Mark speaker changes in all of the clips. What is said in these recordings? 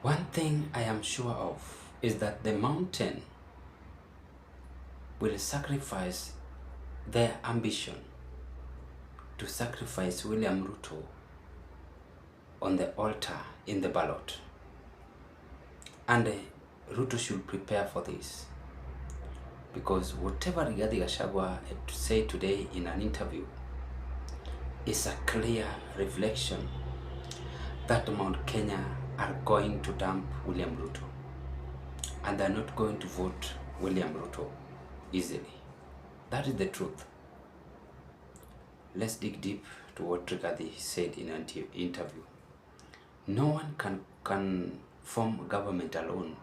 Speaker 1: One thing I am sure of is that the mountain will sacrifice their ambition to sacrifice William Ruto on the altar in the ballot. And Ruto should prepare for this, because whatever Rigathi Gachagua had to say today in an interview is a clear reflection that Mount Kenya are going to dump William Ruto, and they're not going to vote William Ruto easily. That is the truth. Let's dig deep to what Rigathi said in an interview. No one can form government alone,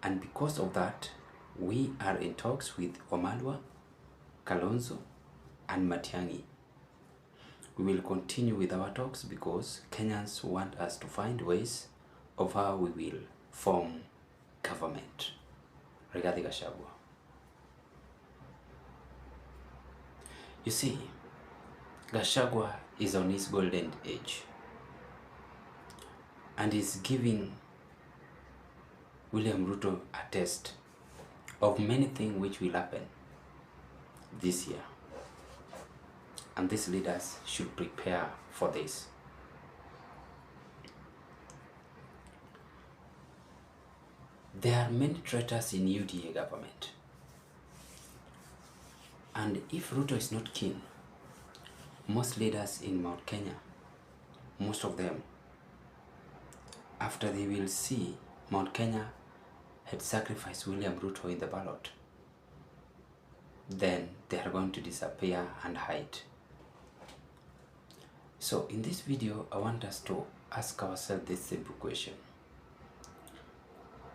Speaker 1: and because of that, we are in talks with Wamalwa, Kalonzo, and Matiang'i. We will continue with our talks because Kenyans want us to find ways of how we will form government. Rigathi Gachagua. You see, Gachagua is on his golden age and is giving William Ruto a test of many things which will happen this year. And these leaders should prepare for this. There are many traitors in UDA government. And if Ruto is not keen, most leaders in Mount Kenya, most of them, after they will see Mount Kenya had sacrificed William Ruto in the ballot, then they are going to disappear and hide. So in this video, I want us to ask ourselves this simple question.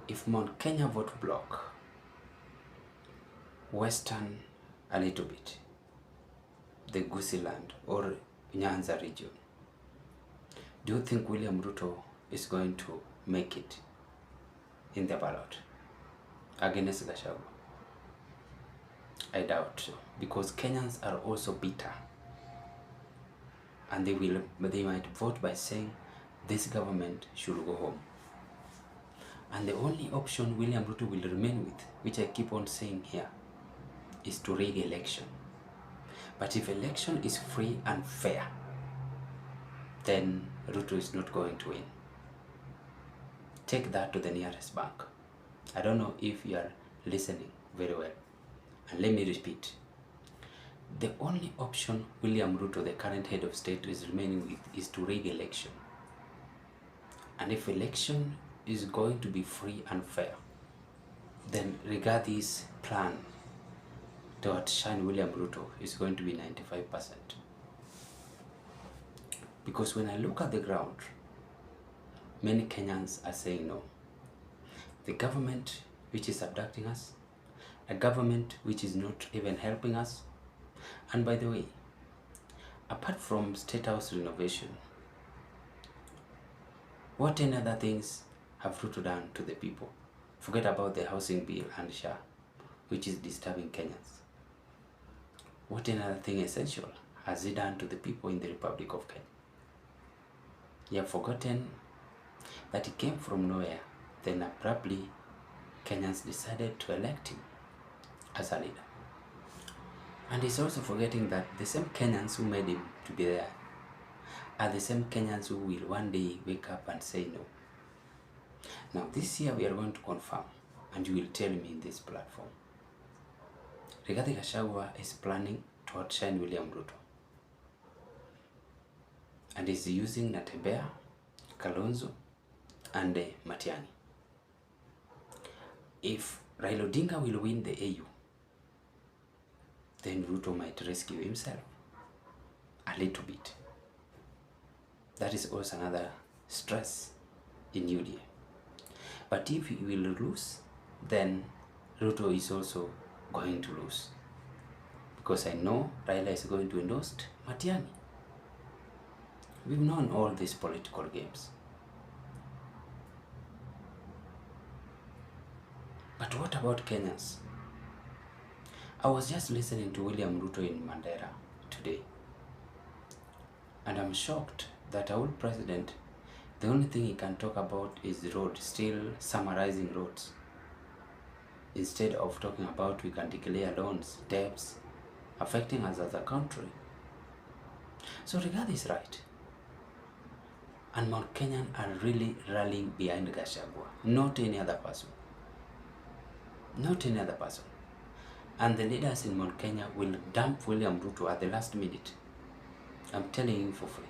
Speaker 1: If Mount Kenya vote block, Western a little bit, the Gusii land or Nyanza region, do you think William Ruto is going to make it in the ballot against Gachagua? I doubt so, because Kenyans are also bitter, and they might vote by saying this government should go home. And the only option William Ruto will remain with, which I keep on saying here, is to rig election. But if election is free and fair, then Ruto is not going to win. Take that to the nearest bank. I don't know if you are listening very well. And let me repeat. The only option William Ruto, the current head of state, is remaining with is to rig election. And if election is going to be free and fair, then Rigathi's plan to outshine William Ruto is going to be 95%. Because when I look at the ground, many Kenyans are saying no. The government which is abducting us, a government which is not even helping us. And by the way, apart from State House renovation, what any other things have Ruto done to the people? Forget about the housing bill and SHA, which is disturbing Kenyans. What another thing essential has he done to the people in the Republic of Kenya? You have forgotten that he came from nowhere, then abruptly Kenyans decided to elect him as a leader. And he's also forgetting that the same Kenyans who made him to be there are the same Kenyans who will one day wake up and say no. Now this year we are going to confirm, and you will tell me in this platform. Rigathi Gachagua is planning to outshine William Ruto, and is using Natembeya, Kalonzo, and Matiang'i. If Raila Odinga will win the AU, then Ruto might rescue himself a little bit. That is also another stress in UDA. But if he will lose, then Ruto is also going to lose. Because I know Raila is going to endorse Matiang'i. We've known all these political games. But what about Kenyans? I was just listening to William Ruto in Mandera today, and I'm shocked that our president The only thing he can talk about is roads, still summarizing roads. Instead of talking about we can declare loans, debts, affecting us as a country. So Rigathi is right. And Mount Kenyan are really rallying behind Gachagua, not any other person. Not any other person. And the leaders in Mount Kenya will dump William Ruto at the last minute. I'm telling you for free.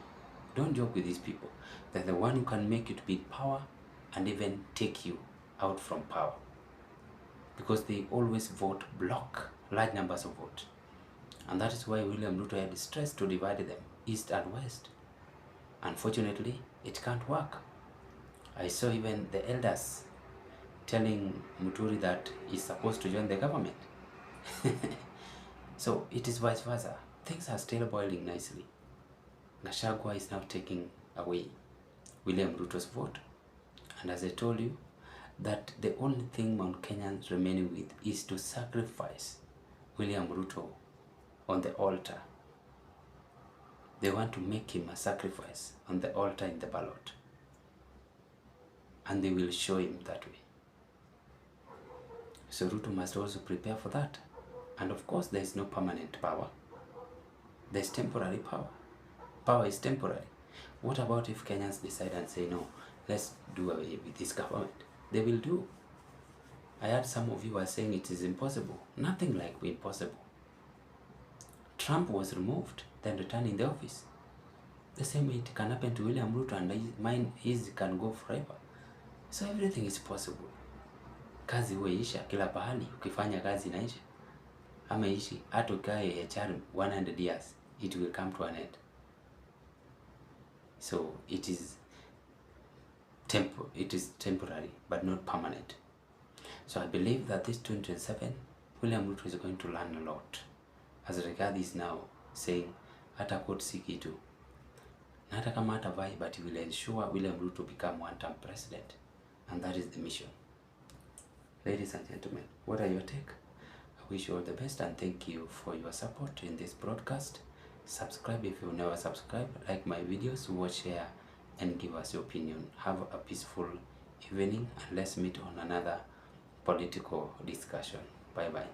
Speaker 1: Don't joke with these people. They're the one who can make you to be in power and even take you out from power. Because they always vote block, large numbers of votes. And that is why William Ruto had stress to divide them, east and west. Unfortunately, it can't work. I saw even the elders telling Muturi that he's supposed to join the government. So it is vice versa. Things are still boiling nicely. Gachagua is now taking away William Ruto's vote. And as I told you, that the only thing Mount Kenyans remaining with is to sacrifice William Ruto on the altar. They want to make him a sacrifice on the altar in the ballot. And they will show him that way. So Ruto must also prepare for that. And of course, there is no permanent power. There is temporary power. Power is temporary. What about if Kenyans decide and say, no, let's do away with this government? They will do. I heard some of you are saying it is impossible. Nothing like impossible. Trump was removed, then returned in the office. The same way it can happen to William Ruto, and his can go forever. So everything is possible. Kazi huisha kila pahali, ukifanya kazi inaisha. Ama ishi, hata ukae HR 100 years, it will come to an end. So it is temporary, but not permanent. So I believe that this 2027, William Ruto is going to learn a lot. As Rigathi is now saying, hata quote si kitu. Na hata kama hatavai, but he will ensure William Ruto become one-term president. And that is the mission. Ladies and gentlemen, what are your take? I wish you all the best and thank you for your support in this broadcast. Subscribe if you've never subscribed, like my videos, watch, share, and give us your opinion. Have a peaceful evening and let's meet on another political discussion. Bye bye.